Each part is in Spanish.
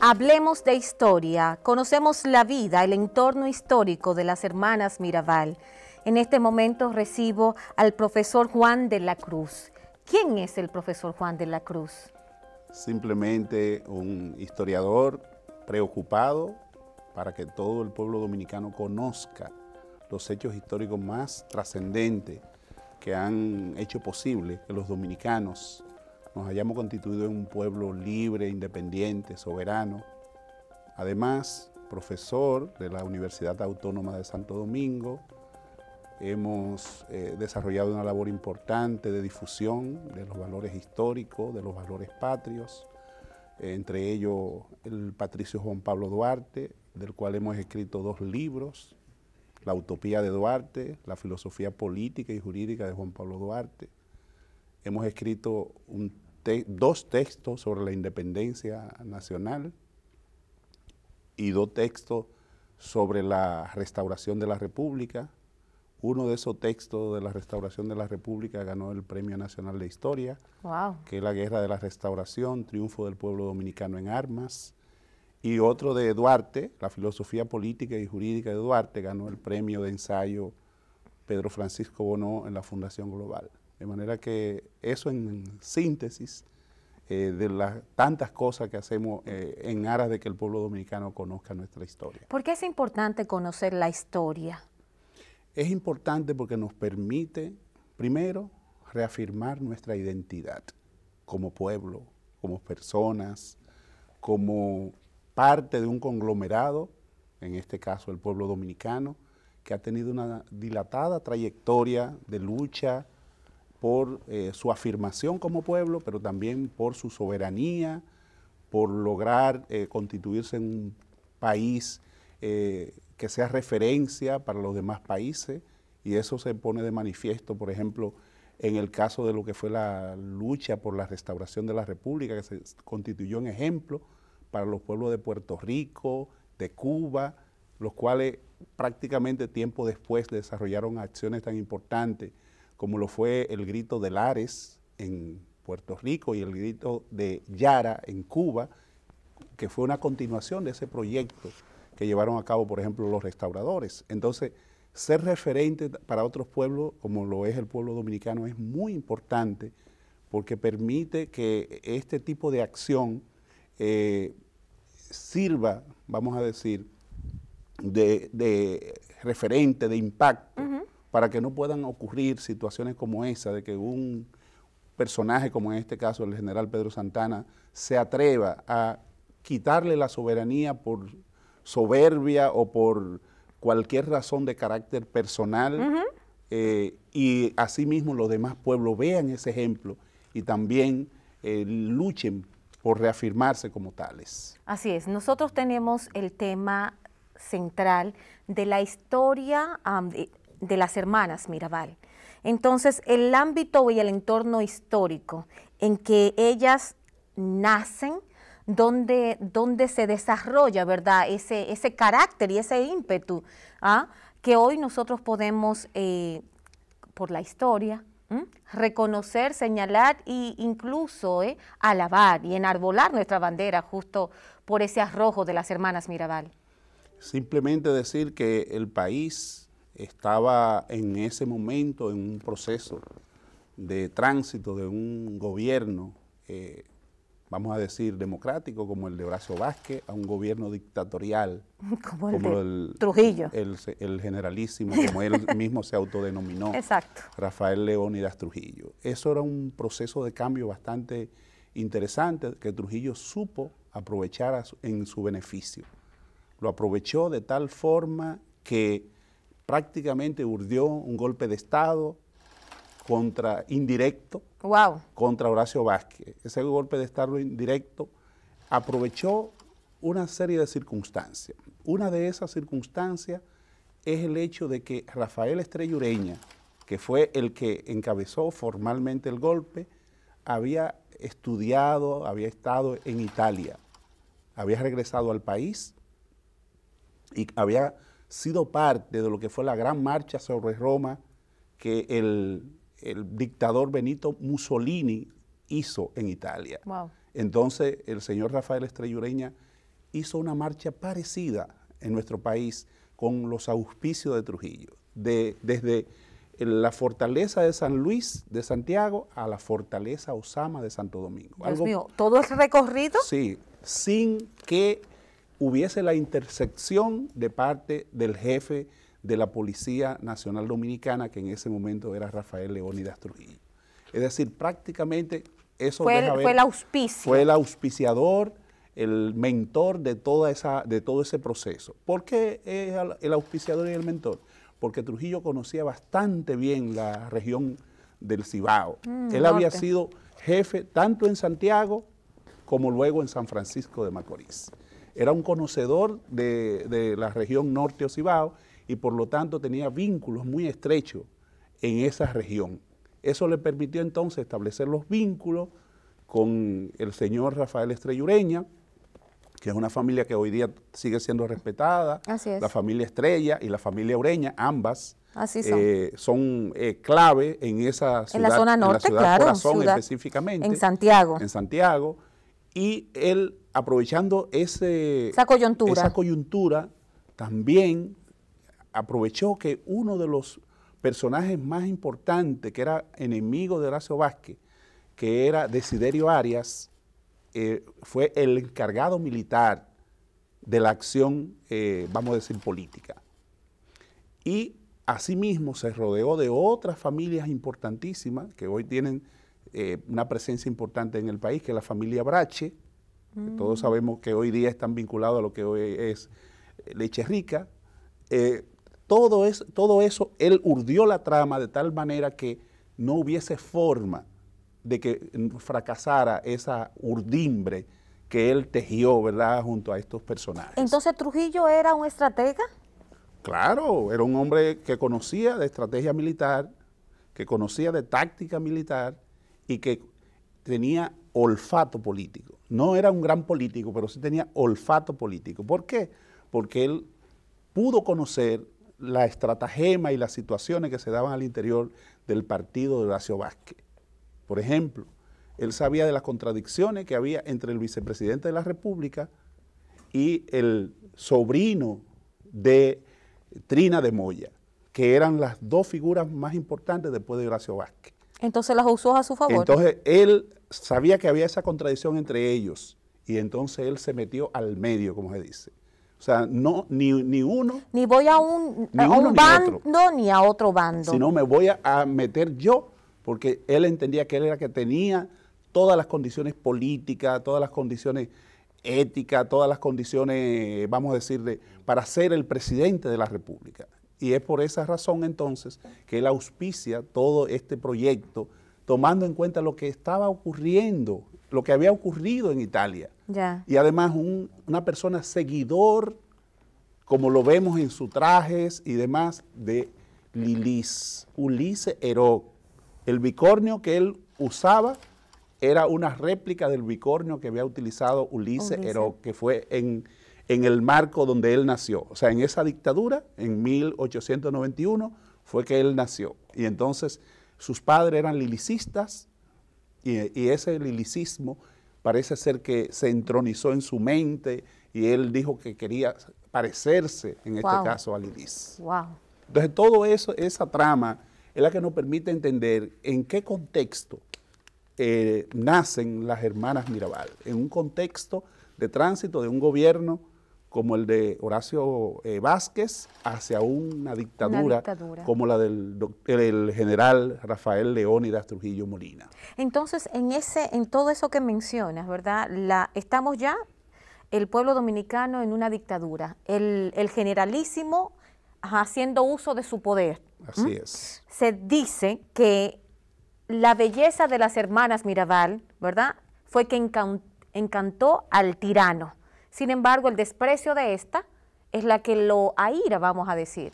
Hablemos de historia, conocemos la vida, el entorno histórico de las hermanas Mirabal. En este momento recibo al profesor Juan de la Cruz. ¿Quién es el profesor Juan de la Cruz? Simplemente un historiador preocupado para que todo el pueblo dominicano conozca los hechos históricos más trascendentes que han hecho posible que los dominicanos nos hayamos constituido en un pueblo libre, independiente, soberano. Además, profesor de la Universidad Autónoma de Santo Domingo, hemos desarrollado una labor importante de difusión de los valores históricos, de los valores patrios, entre ellos el patricio Juan Pablo Duarte, del cual hemos escrito 2 libros, La utopía de Duarte, La filosofía política y jurídica de Juan Pablo Duarte. Hemos escrito 2 textos sobre la independencia nacional y 2 textos sobre la restauración de la República. Uno de esos textos de la restauración de la República ganó el Premio Nacional de Historia, que es La Guerra de la Restauración, Triunfo del Pueblo Dominicano en Armas. Y otro de Duarte, La filosofía política y jurídica de Duarte, ganó el Premio de Ensayo Pedro Francisco Bonó en la Fundación Global. De manera que eso en síntesis de las tantas cosas que hacemos en aras de que el pueblo dominicano conozca nuestra historia. ¿Por qué es importante conocer la historia? Es importante porque nos permite, primero, reafirmar nuestra identidad como pueblo, como personas, como parte de un conglomerado, en este caso el pueblo dominicano, que ha tenido una dilatada trayectoria de lucha por su afirmación como pueblo, pero también por su soberanía, por lograr constituirse en un país que sea referencia para los demás países, y eso se pone de manifiesto, por ejemplo, en el caso de lo que fue la lucha por la restauración de la República, que se constituyó en ejemplo para los pueblos de Puerto Rico, de Cuba, los cuales prácticamente tiempo después desarrollaron acciones tan importantes como lo fue el grito de Lares en Puerto Rico y el grito de Yara en Cuba, que fue una continuación de ese proyecto que llevaron a cabo, por ejemplo, los restauradores. Entonces, ser referente para otros pueblos, como lo es el pueblo dominicano, es muy importante porque permite que este tipo de acción sirva, vamos a decir, de referente, de impacto, para que no puedan ocurrir situaciones como esa, de que un personaje, como en este caso el general Pedro Santana, se atreva a quitarle la soberanía por soberbia o por cualquier razón de carácter personal, y asimismo los demás pueblos vean ese ejemplo y también luchen por reafirmarse como tales. Así es, nosotros tenemos el tema central de la historia de las hermanas Mirabal. Entonces, el ámbito y el entorno histórico en que ellas nacen, donde se desarrolla, ¿verdad?, ese carácter y ese ímpetu que hoy nosotros podemos, por la historia, reconocer, señalar e incluso alabar y enarbolar nuestra bandera justo por ese arrojo de las hermanas Mirabal. Simplemente decir que el país estaba en ese momento en un proceso de tránsito de un gobierno, vamos a decir, democrático, como el de Horacio Vázquez, a un gobierno dictatorial, como el Trujillo. El generalísimo, como él mismo se autodenominó. Exacto. Rafael Leónidas Trujillo. Eso era un proceso de cambio bastante interesante que Trujillo supo aprovechar en su beneficio. Lo aprovechó de tal forma que prácticamente urdió un golpe de Estado indirecto contra Horacio Vázquez. Ese golpe de Estado indirecto aprovechó una serie de circunstancias. Una de esas circunstancias es el hecho de que Rafael Estrella Ureña, que fue el que encabezó formalmente el golpe, había estudiado, había estado en Italia, había regresado al país y había sido parte de lo que fue la gran marcha sobre Roma que el dictador Benito Mussolini hizo en Italia. Entonces, el señor Rafael Estrella Ureña hizo una marcha parecida en nuestro país con los auspicios de Trujillo, desde la fortaleza de San Luis de Santiago a la fortaleza Osama de Santo Domingo. Dios mío, ¿todo el recorrido? Sí, sin que hubiese la intersección de parte del jefe de la Policía Nacional Dominicana, que en ese momento era Rafael Leónidas Trujillo. Es decir, prácticamente eso fue el auspicio. Fue el auspiciador, el mentor de todo ese proceso. ¿Por qué es el auspiciador y el mentor? Porque Trujillo conocía bastante bien la región del Cibao. Él había sido jefe tanto en Santiago como luego en San Francisco de Macorís. Era un conocedor de la región norte o Cibao y por lo tanto tenía vínculos muy estrechos en esa región. Eso le permitió entonces establecer los vínculos con el señor Rafael Estrella Ureña, que es una familia que hoy día sigue siendo respetada. Así es. La familia Estrella y la familia Ureña, ambas así son clave en esa ciudad. En la zona norte, en la ciudad claro. Corazón específicamente. En Santiago. En Santiago. Y él, aprovechando esa coyuntura, también aprovechó que uno de los personajes más importantes, que era enemigo de Horacio Vázquez, que era Desiderio Arias, fue el encargado militar de la acción, vamos a decir, política. Y asimismo se rodeó de otras familias importantísimas que hoy tienen una presencia importante en el país, que es la familia Brache. Todos sabemos que hoy día están vinculados a lo que hoy es Leche Rica. Todo eso, él urdió la trama de tal manera que no hubiese forma de que fracasara esa urdimbre que él tejió, ¿verdad?, junto a estos personajes. Entonces, ¿Trujillo era un estratega? Claro, era un hombre que conocía de estrategia militar, que conocía de táctica militar y que tenía olfato político. No era un gran político, pero sí tenía olfato político. ¿Por qué? Porque él pudo conocer la estratagema y las situaciones que se daban al interior del partido de Horacio Vázquez. Por ejemplo, él sabía de las contradicciones que había entre el vicepresidente de la República y el sobrino de Trina de Moya, que eran las dos figuras más importantes después de Horacio Vázquez. Entonces las usó a su favor. Entonces él sabía que había esa contradicción entre ellos y entonces él se metió al medio, como se dice. O sea, no, ni uno. Ni voy a un bando ni a otro bando. Sino me voy a meter yo, porque él entendía que él era que tenía todas las condiciones políticas, todas las condiciones éticas, todas las condiciones, vamos a decir, para ser el presidente de la República. Y es por esa razón entonces que él auspicia todo este proyecto, tomando en cuenta lo que estaba ocurriendo, lo que había ocurrido en Italia. Ya. Y además una persona seguidor, como lo vemos en sus trajes y demás, de Ulises Heró. El bicornio que él usaba era una réplica del bicornio que había utilizado Ulises Heró, que fue en el marco donde él nació. O sea, en esa dictadura, en 1891, fue que él nació. Y entonces sus padres eran lilicistas y ese lilicismo parece ser que se entronizó en su mente y él dijo que quería parecerse, en este caso, a Lilis. Wow. Entonces, todo eso, esa trama, es la que nos permite entender en qué contexto nacen las hermanas Mirabal, en un contexto de tránsito de un gobierno como el de Horacio Vázquez hacia una dictadura como la del general Rafael Leónidas Trujillo Molina. Entonces, en todo eso que mencionas, ¿verdad? Estamos ya, el pueblo dominicano, en una dictadura, el generalísimo haciendo uso de su poder. Así es. Se dice que la belleza de las hermanas Mirabal, ¿verdad?, fue que encantó al tirano. Sin embargo, el desprecio de esta es la que lo aira, vamos a decir.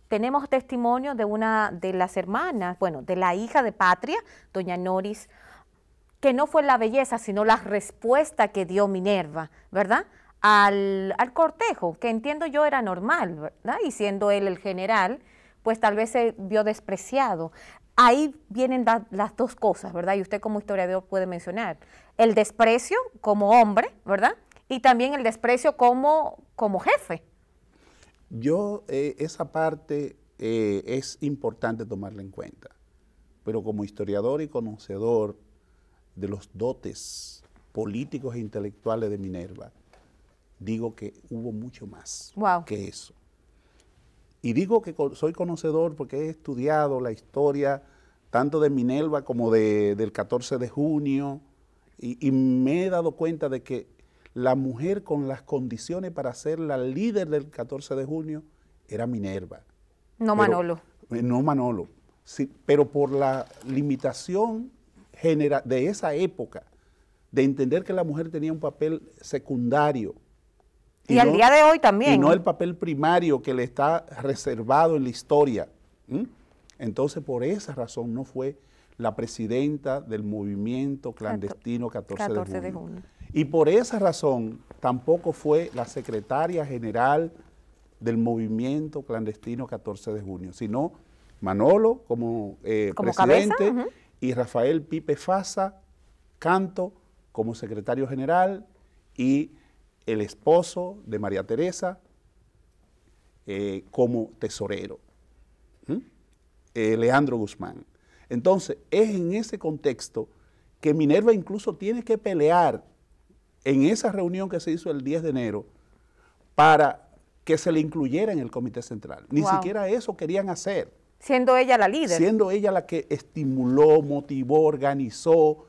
Tenemos testimonio de una de las hermanas, bueno, de la hija de Patria, doña Noris, que no fue la belleza, sino la respuesta que dio Minerva, ¿verdad?, al cortejo, que entiendo yo era normal, ¿verdad? Y siendo él el general, pues tal vez se vio despreciado. Ahí vienen las dos cosas, ¿verdad? Y usted como historiador puede mencionar el desprecio como hombre, ¿verdad? y también el desprecio como jefe. Yo, esa parte es importante tomarla en cuenta, pero como historiador y conocedor de los dotes políticos e intelectuales de Minerva, digo que hubo mucho más que eso. Y digo que soy conocedor porque he estudiado la historia tanto de Minerva como del 14 de junio, y me he dado cuenta de que la mujer con las condiciones para ser la líder del 14 de junio era Minerva. No Manolo. No Manolo, sí, pero por la limitación de esa época, de entender que la mujer tenía un papel secundario. Y al día de hoy también. Y no el papel primario que le está reservado en la historia. Entonces, por esa razón no fue la presidenta del movimiento clandestino 14 de junio. Y por esa razón tampoco fue la secretaria general del movimiento clandestino 14 de junio, sino Manolo como presidente, y Rafael Pipe Faza Canto como secretario general, y el esposo de María Teresa como tesorero, Leandro Guzmán. Entonces, es en ese contexto que Minerva incluso tiene que pelear en esa reunión que se hizo el 10 de enero para que se le incluyera en el Comité Central. Ni siquiera eso querían hacer. Siendo ella la líder. Siendo ella la que estimuló, motivó, organizó,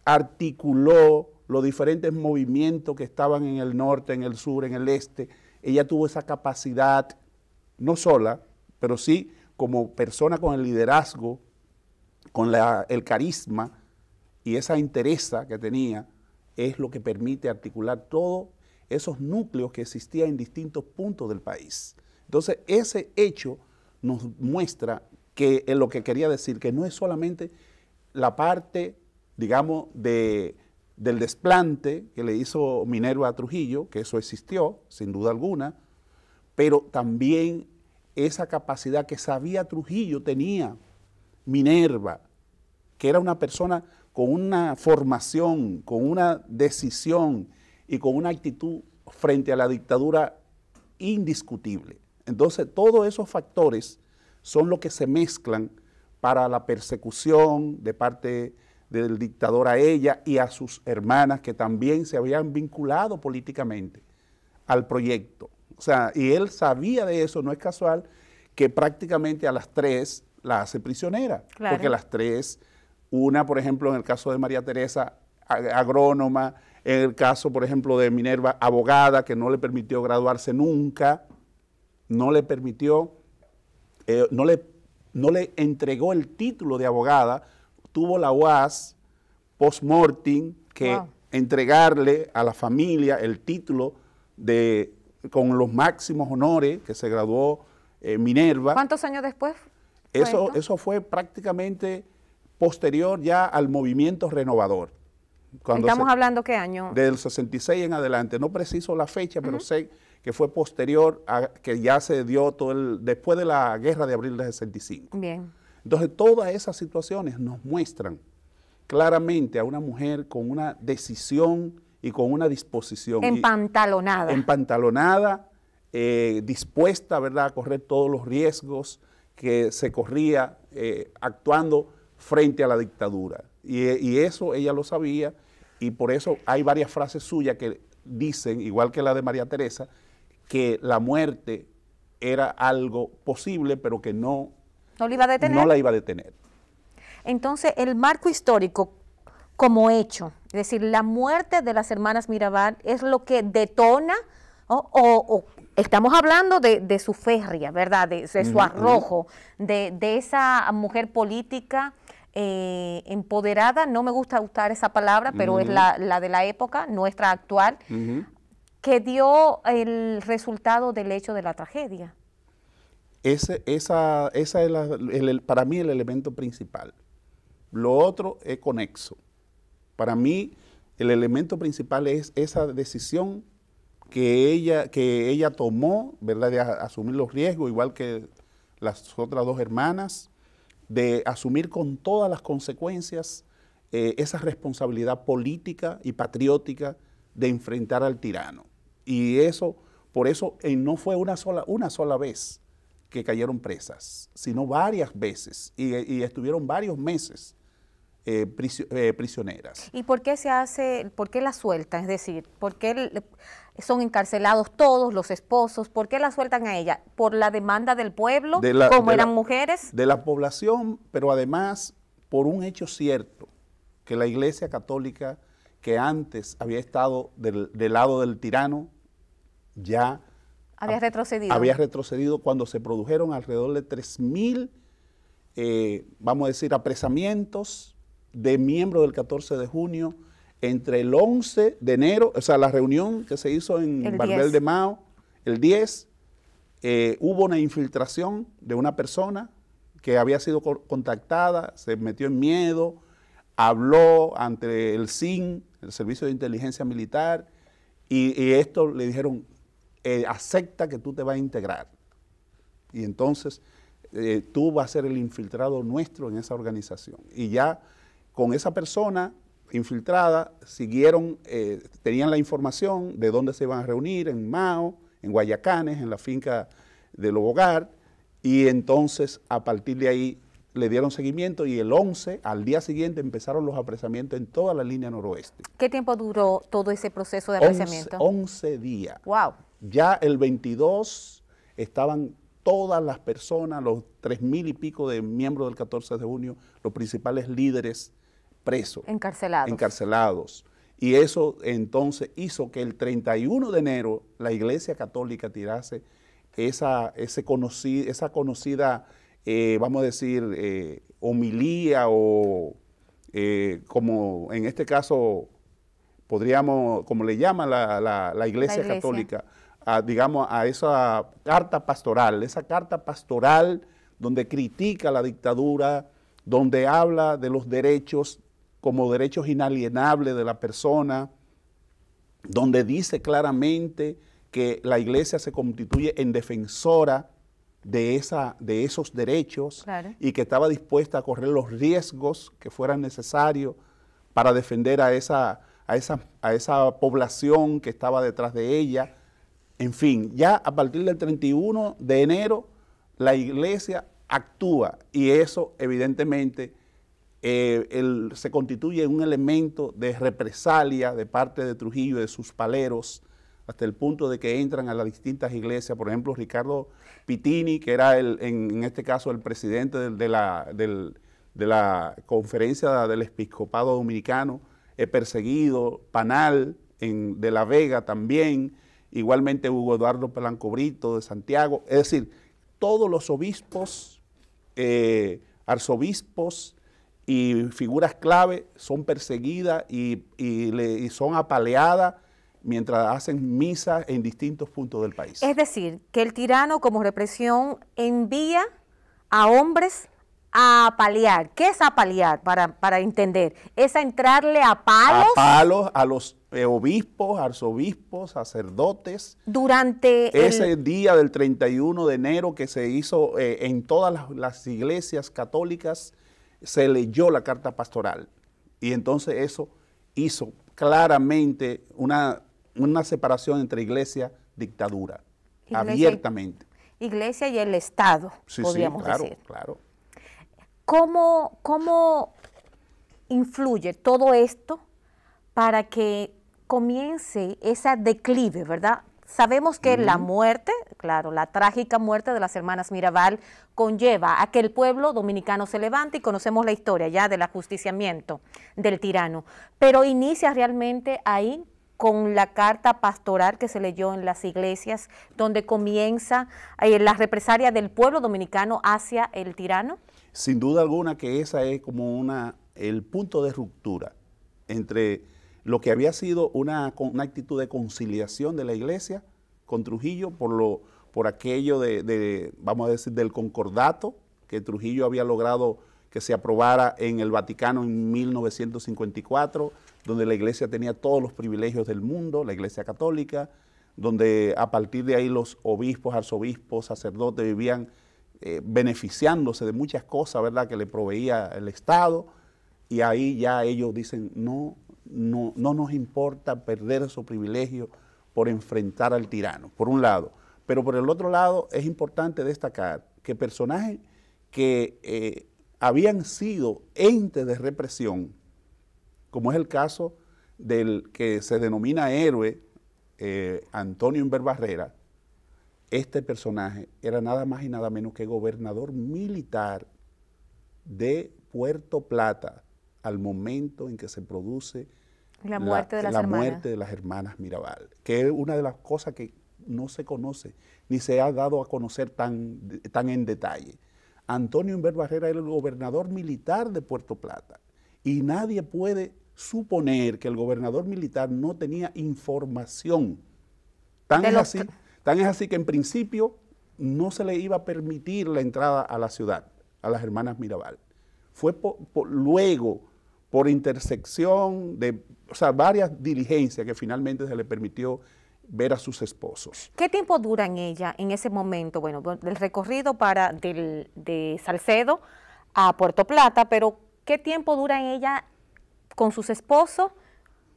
articuló los diferentes movimientos que estaban en el norte, en el sur, en el este. Ella tuvo esa capacidad, no sola, pero sí como persona con el liderazgo, con el carisma y esa entereza que tenía, es lo que permite articular todos esos núcleos que existían en distintos puntos del país. Entonces, ese hecho nos muestra que es lo que quería decir, que no es solamente la parte, digamos, del desplante que le hizo Minerva a Trujillo, que eso existió, sin duda alguna, pero también esa capacidad que sabía Trujillo tenía Minerva, que era una persona con una formación, con una decisión y con una actitud frente a la dictadura indiscutible. Entonces, todos esos factores son los que se mezclan para la persecución de parte del dictador a ella y a sus hermanas, que también se habían vinculado políticamente al proyecto. O sea, y él sabía de eso, no es casual que prácticamente a las 3 la hace prisionera, porque las 3, una, por ejemplo, en el caso de María Teresa, agrónoma, en el caso, por ejemplo, de Minerva, abogada, que no le permitió graduarse nunca, no le permitió, no le entregó el título de abogada, tuvo la UAS post-mortem que entregarle a la familia el título con los máximos honores que se graduó Minerva. ¿Cuántos años después? Eso fue prácticamente posterior ya al movimiento renovador. ¿Estamos hablando qué año? Del 66 en adelante, no preciso la fecha, pero sé que fue posterior a que ya se dio después de la guerra de abril del 65. Bien. Entonces, todas esas situaciones nos muestran claramente a una mujer con una decisión y con una disposición. Empantalonada. Empantalonada, dispuesta, ¿verdad?, a correr todos los riesgos que se corría actuando frente a la dictadura. Y eso ella lo sabía, y por eso hay varias frases suyas que dicen, igual que la de María Teresa, que la muerte era algo posible, pero que no la iba a detener. Entonces, el marco histórico como hecho, es decir, la muerte de las hermanas Mirabal es lo que detona, o estamos hablando de su férrea, ¿verdad?, de su arrojo, de esa mujer política empoderada, no me gusta usar esa palabra, pero es la de la época, nuestra actual, que dio el resultado del hecho de la tragedia. Esa es para mí el elemento principal. Lo otro es conexo. Para mí el elemento principal es esa decisión que ella tomó, ¿verdad?, de asumir los riesgos, igual que las otras dos hermanas, de asumir con todas las consecuencias esa responsabilidad política y patriótica de enfrentar al tirano. Y eso, por eso no fue una sola vez que cayeron presas, sino varias veces, y estuvieron varios meses prisioneras. ¿Y por qué por qué la sueltan? Es decir, ¿por qué son encarcelados todos los esposos? ¿Por qué la sueltan a ella? ¿Por la demanda del pueblo, como eran mujeres? De la población, pero además por un hecho cierto, que la Iglesia Católica, que antes había estado del lado del tirano, ya había retrocedido. Había retrocedido cuando se produjeron alrededor de 3.000, vamos a decir, apresamientos de miembros del 14 de junio, entre el 11 de enero, o sea, la reunión que se hizo en Barbel de Mao, el 10, hubo una infiltración de una persona que había sido contactada, se metió en miedo, habló ante el SIN, el Servicio de Inteligencia Militar, y esto le dijeron, acepta que tú te vas a integrar. Y entonces tú vas a ser el infiltrado nuestro en esa organización. Y ya con esa persona infiltrada siguieron, tenían la información de dónde se iban a reunir, en Mao, en Guayacanes, en la finca de Lobogar, y entonces a partir de ahí le dieron seguimiento y el 11, al día siguiente, empezaron los apresamientos en toda la línea noroeste. ¿Qué tiempo duró todo ese proceso de apresamiento? 11 días. ¡Wow! Ya el 22 estaban todas las personas, los 3.000 y pico de miembros del 14 de junio, los principales líderes presos. Encarcelados. Y eso entonces hizo que el 31 de enero la Iglesia Católica tirase esa conocida, vamos a decir, homilía o como en este caso podríamos, como le llama la Iglesia Católica, digamos, a esa carta pastoral donde critica la dictadura, donde habla de los derechos como derechos inalienables de la persona, donde dice claramente que la Iglesia se constituye en defensora de esos derechos, claro, y que estaba dispuesta a correr los riesgos que fueran necesarios para defender a esa población que estaba detrás de ella. En fin, ya a partir del 31 de enero la Iglesia actúa y eso evidentemente se constituye en un elemento de represalia de parte de Trujillo y de sus paleros, hasta el punto de que entran a las distintas iglesias. Por ejemplo, Ricardo Pittini, que era en este caso el presidente de la Conferencia del Episcopado Dominicano, perseguido, Panal de La Vega también, igualmente Hugo Eduardo Polanco Brito de Santiago, es decir, todos los obispos, arzobispos y figuras clave son perseguidas y son apaleadas mientras hacen misas en distintos puntos del país. Es decir, que el tirano como represión envía a hombres a apalear. ¿Qué es apalear? Para entender. ¿Es a entrarle a palos? A palos a los obispos, arzobispos, sacerdotes. Durante ese día del 31 de enero que se hizo en todas las iglesias católicas, se leyó la carta pastoral. Y entonces eso hizo claramente una separación entre iglesia y dictadura, abiertamente. Iglesia y el Estado, sí, podríamos sí, claro, decir. Claro. ¿Cómo influye todo esto para que comience ese declive, verdad? Sabemos que la muerte, claro, la trágica muerte de las hermanas Mirabal conlleva a que el pueblo dominicano se levante y conocemos la historia ya del ajusticiamiento del tirano, pero inicia realmente ahí con la carta pastoral que se leyó en las iglesias, donde comienza la represalia del pueblo dominicano hacia el tirano. Sin duda alguna que esa es como el punto de ruptura entre lo que había sido una actitud de conciliación de la iglesia con Trujillo por aquello vamos a decir, del concordato que Trujillo había logrado que se aprobara en el Vaticano en 1954, donde la iglesia tenía todos los privilegios del mundo, la iglesia católica, donde a partir de ahí los obispos, arzobispos, sacerdotes vivían beneficiándose de muchas cosas, ¿verdad?, que le proveía el Estado, y ahí ya ellos dicen, no, no nos importa perder esos privilegios por enfrentar al tirano, por un lado. Pero por el otro lado es importante destacar que personajes que habían sido entes de represión, como es el caso del que se denomina héroe, Antonio Inver Barrera, este personaje era nada más y nada menos que gobernador militar de Puerto Plata al momento en que se produce la muerte de las hermanas Mirabal, que es una de las cosas que no se conoce, ni se ha dado a conocer tan en detalle. Antonio Inver Barrera era el gobernador militar de Puerto Plata y nadie puede suponer que el gobernador militar no tenía información. Tan es así que en principio no se le iba a permitir la entrada a la ciudad, a las hermanas Mirabal. Fue luego, por intersección de varias diligencias que finalmente se le permitió ver a sus esposos. ¿Qué tiempo dura en ella en ese momento? Bueno, del recorrido de Salcedo a Puerto Plata, pero ¿qué tiempo dura en ella con sus esposos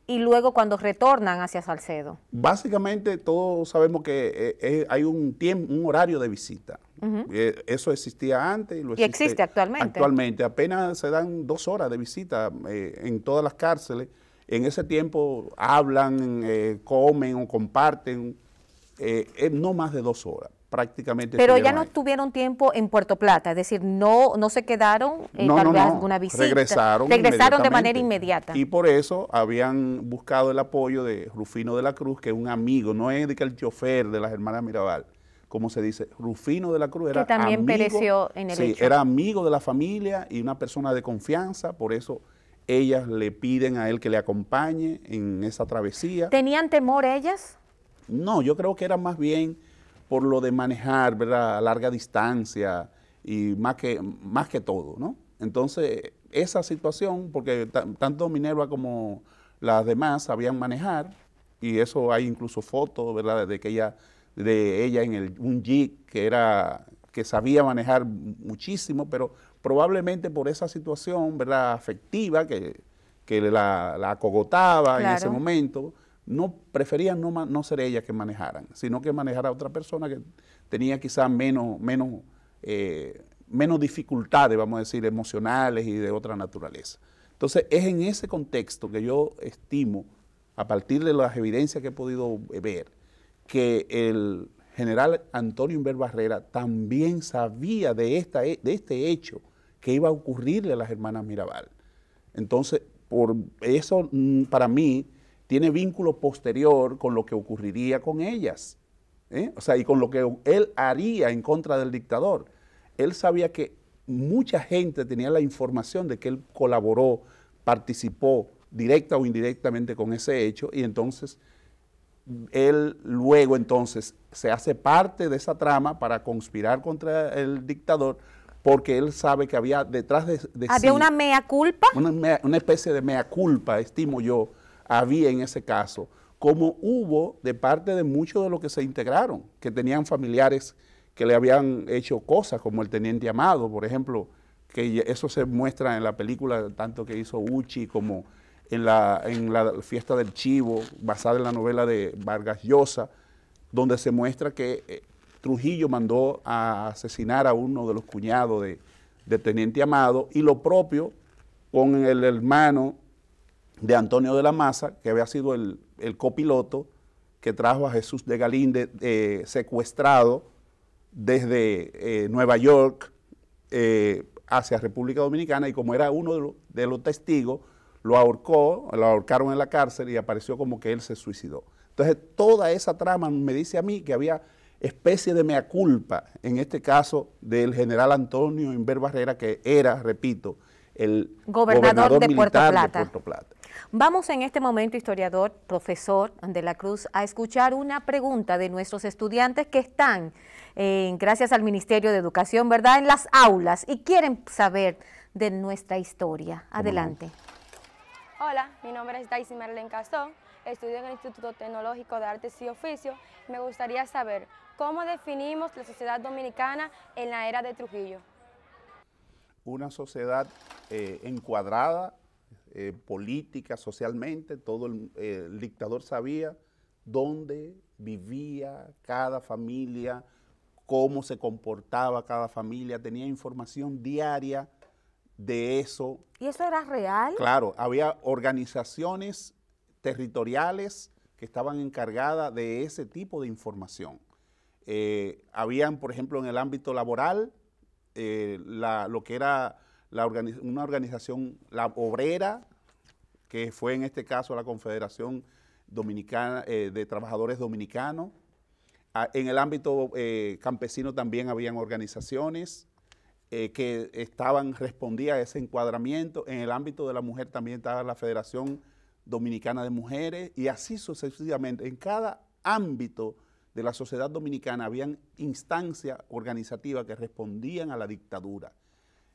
y luego cuando retornan hacia Salcedo? Básicamente todos sabemos que hay un horario de visita. Eso existía antes y existe actualmente. Actualmente apenas se dan 2 horas de visita en todas las cárceles. En ese tiempo hablan, comen o comparten, no más de 2 horas prácticamente. Pero ya no tuvieron tiempo en Puerto Plata, es decir, no se quedaron tal vez alguna visita. Regresaron de manera inmediata. Y por eso habían buscado el apoyo de Rufino de la Cruz, que es un amigo, no es de que el chofer de las hermanas Mirabal, como se dice. Rufino de la Cruz era que también amigo, pereció en el hecho. Era amigo de la familia y una persona de confianza, por eso ellas le piden a él que le acompañe en esa travesía. ¿Tenían temor ellas? No, yo creo que era más bien por lo de manejar, ¿verdad?, a larga distancia y más que todo, ¿no? Entonces, esa situación, porque tanto Minerva como las demás sabían manejar, y eso hay incluso fotos, ¿verdad?, de ella en un jeep que sabía manejar muchísimo, pero probablemente por esa situación, ¿verdad?, afectiva que la acogotaba. Claro. En ese momento, preferían no ser ellas que manejaran, sino que manejara a otra persona que tenía quizás menos dificultades, vamos a decir, emocionales y de otra naturaleza. Entonces, es en ese contexto que yo estimo, a partir de las evidencias que he podido ver, que el general Antonio Inver Barrera también sabía de este hecho que iba a ocurrirle a las hermanas Mirabal. Entonces, por eso, para mí, tiene vínculo posterior con lo que ocurriría con ellas, y con lo que él haría en contra del dictador. Él sabía que mucha gente tenía la información de que él colaboró, participó directa o indirectamente con ese hecho, y entonces él luego se hace parte de esa trama para conspirar contra el dictador, porque él sabe que había detrás de ¿Había una mea culpa? Una especie de mea culpa, estimo yo, había en ese caso, como hubo de parte de muchos de los que se integraron, que tenían familiares que le habían hecho cosas, como el teniente Amado, por ejemplo, que eso se muestra en la película, tanto que hizo Uchi como en la fiesta del Chivo, basada en la novela de Vargas Llosa, donde se muestra que Trujillo mandó a asesinar a uno de los cuñados de Teniente Amado, y lo propio con el hermano de Antonio de la Maza, que había sido el copiloto que trajo a Jesús de Galíndez secuestrado desde Nueva York hacia República Dominicana, y como era uno de los testigos, lo ahorcaron en la cárcel y apareció como que él se suicidó. Entonces, toda esa trama me dice a mí que había especie de mea culpa, en este caso del general Antonio Inver Barrera, que era, repito, el gobernador de Puerto Plata. Vamos en este momento, historiador, profesor de la Cruz, a escuchar una pregunta de nuestros estudiantes que están, gracias al Ministerio de Educación, ¿verdad?, en las aulas y quieren saber de nuestra historia. Adelante. Hola, mi nombre es Daisy Marlene Castó, estudio en el Instituto Tecnológico de Artes y Oficios. Me gustaría saber cómo definimos la sociedad dominicana en la era de Trujillo. Una sociedad encuadrada política, socialmente, todo el dictador sabía dónde vivía cada familia, cómo se comportaba cada familia, tenía información diaria de eso. ¿Y eso era real? Claro, había organizaciones territoriales que estaban encargadas de ese tipo de información. Habían, por ejemplo, en el ámbito laboral, lo que era una organización, la obrera, que fue en este caso la Confederación Dominicana de Trabajadores Dominicanos. En el ámbito campesino también habían organizaciones que respondían a ese encuadramiento. En el ámbito de la mujer también estaba la Federación Dominicana de Mujeres, y así sucesivamente. En cada ámbito de la sociedad dominicana habían instancias organizativas que respondían a la dictadura.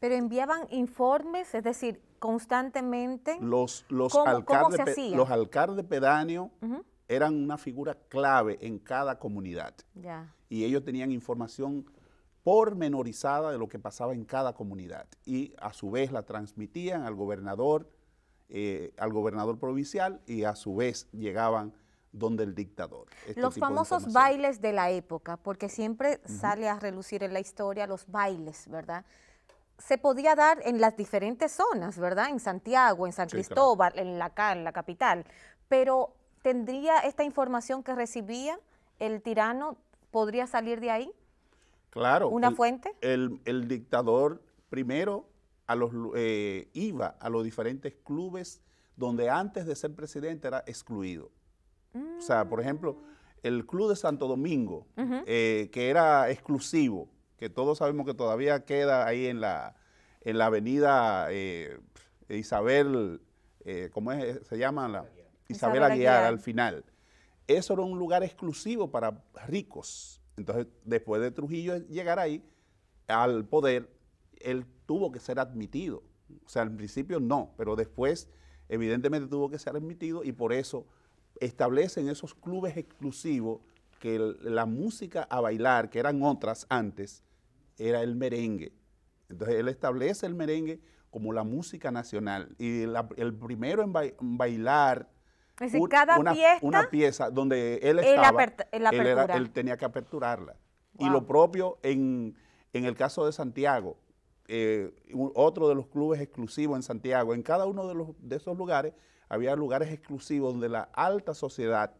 Pero enviaban informes, es decir, constantemente. Los ¿Cómo se hacía? Los alcaldes pedáneos eran una figura clave en cada comunidad. Ya. Y ellos tenían información pormenorizada de lo que pasaba en cada comunidad. Y a su vez la transmitían al gobernador provincial, y a su vez llegaban donde el dictador. Los famosos bailes de la época, porque siempre sale a relucir en la historia los bailes, ¿verdad? Se podía dar en las diferentes zonas, ¿verdad? En Santiago, en San Cristóbal, claro, en la capital. Pero ¿tendría esta información que recibía el tirano, podría salir de ahí? Claro. ¿Una fuente? El dictador primero iba a los diferentes clubes donde antes de ser presidente era excluido. O sea, por ejemplo, el Club de Santo Domingo, que era exclusivo, que todos sabemos que todavía queda ahí en la avenida Isabel, ¿cómo se llama? Isabel Aguiar, al final. Eso era un lugar exclusivo para ricos. Entonces, después de Trujillo llegar ahí al poder, él tuvo que ser admitido. O sea, al principio no, pero después evidentemente tuvo que ser admitido, y por eso establecen esos clubes exclusivos que la música a bailar, que eran otras antes, era el merengue. Entonces él establece el merengue como la música nacional, y el primero en bailar es decir, cada una pieza donde él estaba, él tenía que aperturarla. Wow. Y lo propio en el caso de Santiago, otro de los clubes exclusivos en Santiago, en cada uno de esos lugares había lugares exclusivos donde la alta sociedad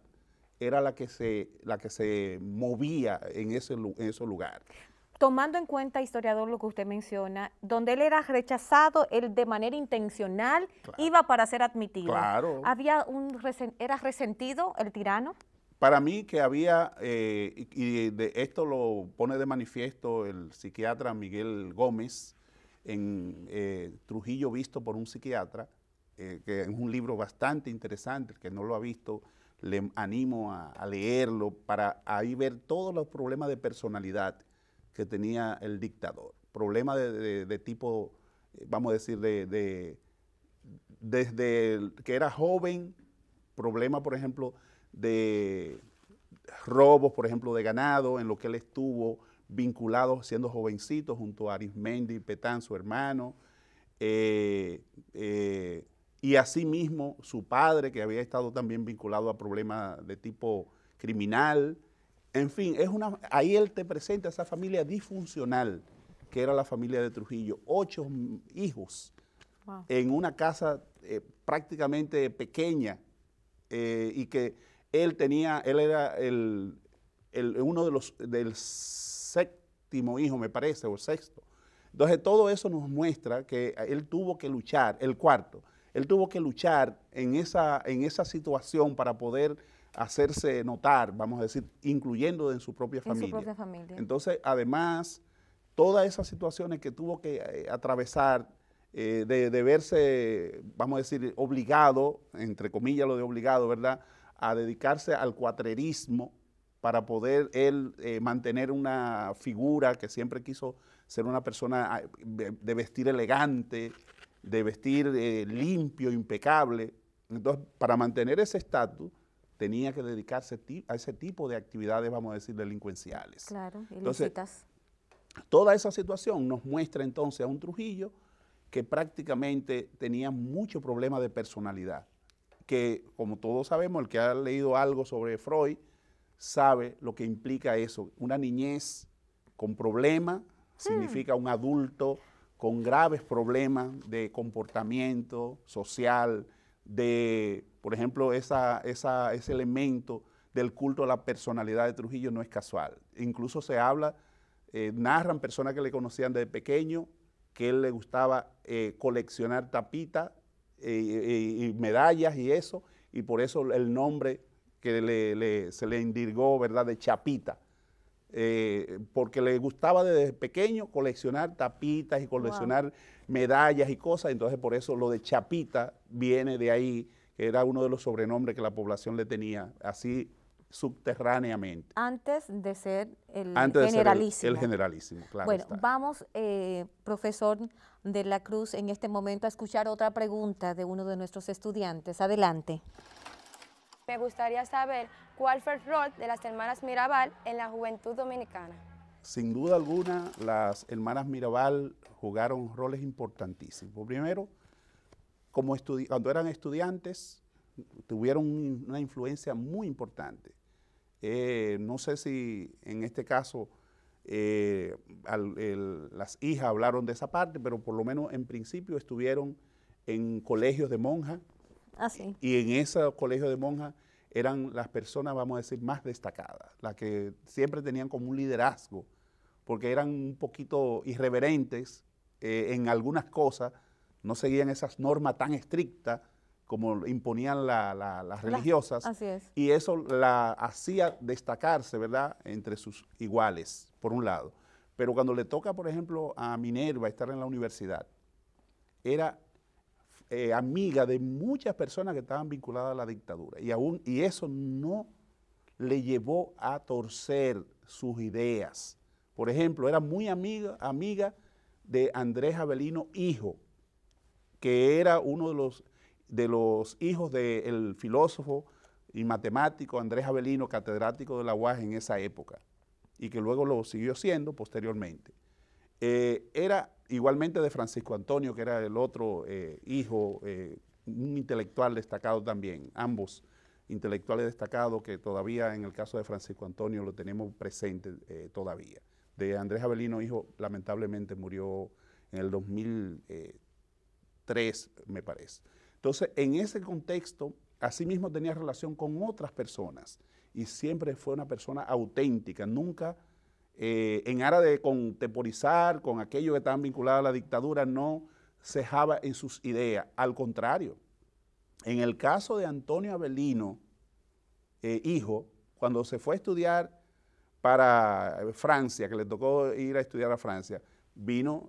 era la que se movía en esos lugares. Tomando en cuenta, historiador, lo que usted menciona, donde él era rechazado, él de manera intencional iba para ser admitido. Claro. ¿Era resentido el tirano? Para mí que había, y de esto lo pone de manifiesto el psiquiatra Miguel Gómez en Trujillo visto por un psiquiatra, que es un libro bastante interesante. El que no lo ha visto, le animo a leerlo para ahí ver todos los problemas de personalidad que tenía el dictador. Problemas de tipo, vamos a decir, desde que era joven, problemas, por ejemplo, de robos, por ejemplo, de ganado, en lo que él estuvo vinculado siendo jovencito junto a Arismendi Petán, su hermano, y asimismo su padre, que había estado también vinculado a problemas de tipo criminal. En fin, ahí él te presenta esa familia disfuncional que era la familia de Trujillo, 8 hijos, wow, en una casa prácticamente pequeña, y que él era uno del 7º hijo, me parece, o el 6º. Entonces todo eso nos muestra que él tuvo que luchar, el 4º, él tuvo que luchar en esa situación para poder hacerse notar, vamos a decir, incluyendo en su propia familia. En su propia familia. Entonces, además, todas esas situaciones que tuvo que atravesar, de verse, vamos a decir, obligado, entre comillas lo de obligado, ¿verdad?, a dedicarse al cuatrerismo para poder él mantener una figura que siempre quiso ser una persona de vestir elegante, de vestir limpio, impecable. Entonces, para mantener ese estatus, tenía que dedicarse a ese tipo de actividades, vamos a decir, delincuenciales. Claro, ilícitas. Entonces, toda esa situación nos muestra entonces a un Trujillo que prácticamente tenían mucho problema de personalidad, que como todos sabemos, el que ha leído algo sobre Freud sabe lo que implica eso. Una niñez con problemas significa un adulto con graves problemas de comportamiento social, de, por ejemplo, ese elemento del culto a la personalidad de Trujillo no es casual. Incluso se habla, narran personas que le conocían desde pequeño, que él le gustaba coleccionar tapitas y medallas y eso, y por eso el nombre que se le indirgó, ¿verdad?, de Chapita, porque le gustaba desde pequeño coleccionar tapitas y coleccionar medallas y cosas, entonces por eso lo de Chapita viene de ahí, que era uno de los sobrenombres que la población le tenía, así subterráneamente. Antes de ser el Antes generalísimo. De ser el generalísimo, claro. Bueno, está. vamos, profesor de la Cruz, en este momento a escuchar otra pregunta de uno de nuestros estudiantes. Adelante. Me gustaría saber cuál fue el rol de las hermanas Mirabal en la juventud dominicana. Sin duda alguna, las hermanas Mirabal jugaron roles importantísimos. Primero, cuando eran estudiantes, tuvieron una influencia muy importante. No sé si en este caso las hijas hablaron de esa parte, pero por lo menos en principio estuvieron en colegios de monjas. Ah, sí. Y en esos colegios de monjas eran las personas, vamos a decir, más destacadas, las que siempre tenían como un liderazgo, porque eran un poquito irreverentes en algunas cosas, no seguían esas normas tan estrictas como imponían las religiosas, así es. Y eso la hacía destacarse, ¿verdad?, entre sus iguales, por un lado. Pero cuando le toca, por ejemplo, a Minerva estar en la universidad, era amiga de muchas personas que estaban vinculadas a la dictadura, y eso no le llevó a torcer sus ideas. Por ejemplo, era muy amiga de Andrés Avelino Hijo, que era uno de los hijos del filósofo y matemático Andrés Avelino, catedrático de la UAS en esa época, y que luego lo siguió siendo posteriormente. Era igualmente de Francisco Antonio, que era el otro hijo, un intelectual destacado también, ambos intelectuales destacados que todavía en el caso de Francisco Antonio lo tenemos presente todavía. De Andrés Avelino Hijo, lamentablemente murió en el 2003, me parece. Entonces, en ese contexto, asimismo tenía relación con otras personas y siempre fue una persona auténtica, nunca en aras de contemporizar con aquellos que estaban vinculados a la dictadura, no cejaba en sus ideas, al contrario. En el caso de Antonio Avelino, hijo, cuando se fue a estudiar para Francia, que le tocó ir a estudiar a Francia, vino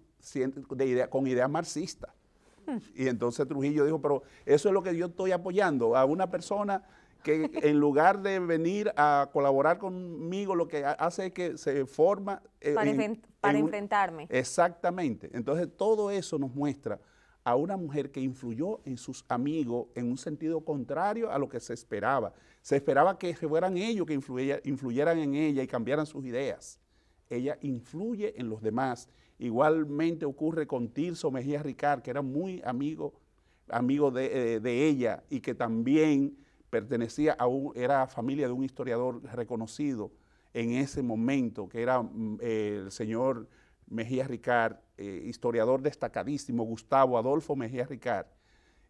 con ideas marxistas. Y entonces Trujillo dijo, pero eso es lo que yo estoy apoyando, a una persona que en lugar de venir a colaborar conmigo, lo que hace es que se forma... para enfrentarme. Exactamente. Entonces todo eso nos muestra a una mujer que influyó en sus amigos en un sentido contrario a lo que se esperaba. Se esperaba que fueran ellos que influyeran en ella y cambiaran sus ideas. Ella influye en los demás. Igualmente ocurre con Tirso Mejía Ricard, que era muy amigo de ella y que también pertenecía era familia de un historiador reconocido en ese momento, que era el señor Mejía Ricard, historiador destacadísimo, Gustavo Adolfo Mejía Ricard,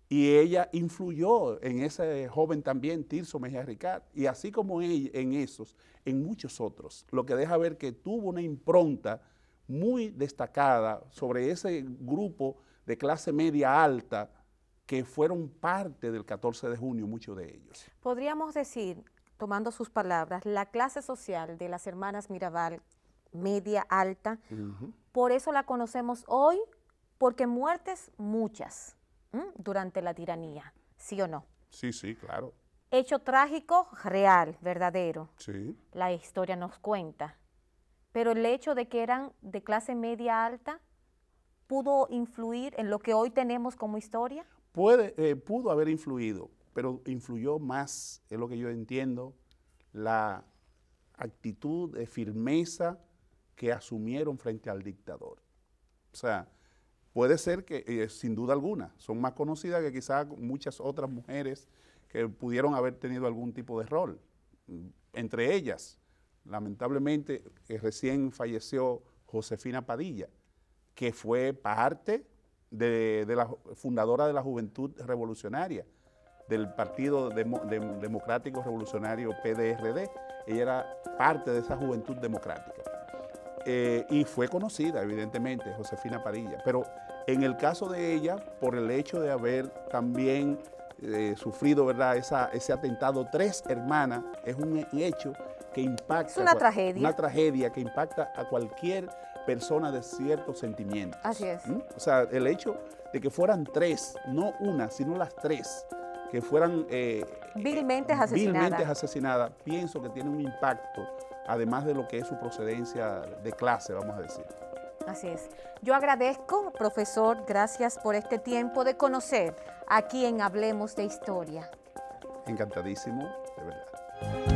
y ella influyó en ese joven también, Tirso Mejía Ricard, y así como ella, en esos, en muchos otros, lo que deja ver que tuvo una impronta muy destacada sobre ese grupo de clase media alta que fueron parte del 14 de junio, muchos de ellos. Podríamos decir, tomando sus palabras, la clase social de las hermanas Mirabal, media alta, por eso la conocemos hoy, porque muertes muchas durante la tiranía, ¿sí o no? Sí, sí, claro. Hecho trágico, real, verdadero. Sí. La historia nos cuenta. Pero el hecho de que eran de clase media alta, ¿pudo influir en lo que hoy tenemos como historia? Pudo haber influido, pero influyó más, es lo que yo entiendo, la actitud de firmeza que asumieron frente al dictador. O sea, puede ser que, sin duda alguna, son más conocidas que quizás muchas otras mujeres que pudieron haber tenido algún tipo de rol. Entre ellas, lamentablemente, recién falleció Josefina Padilla, que fue parte de la fundadora de la Juventud Revolucionaria, del Partido Democrático Revolucionario PDRD. Ella era parte de esa Juventud Democrática. Y fue conocida, evidentemente, Josefina Padilla. Pero en el caso de ella, por el hecho de haber también sufrido, ¿verdad?, ese atentado, 3 hermanas, es un hecho que impacta. Es una tragedia. Una tragedia que impacta a cualquier persona de ciertos sentimientos. Así es. O sea, el hecho de que fueran 3, no una, sino las 3, que fueran vilmente asesinadas, pienso que tiene un impacto, además de lo que es su procedencia de clase, vamos a decir. Así es. Yo agradezco, profesor, gracias por este tiempo de conocer aquí en Hablemos de Historia. Encantadísimo, de verdad.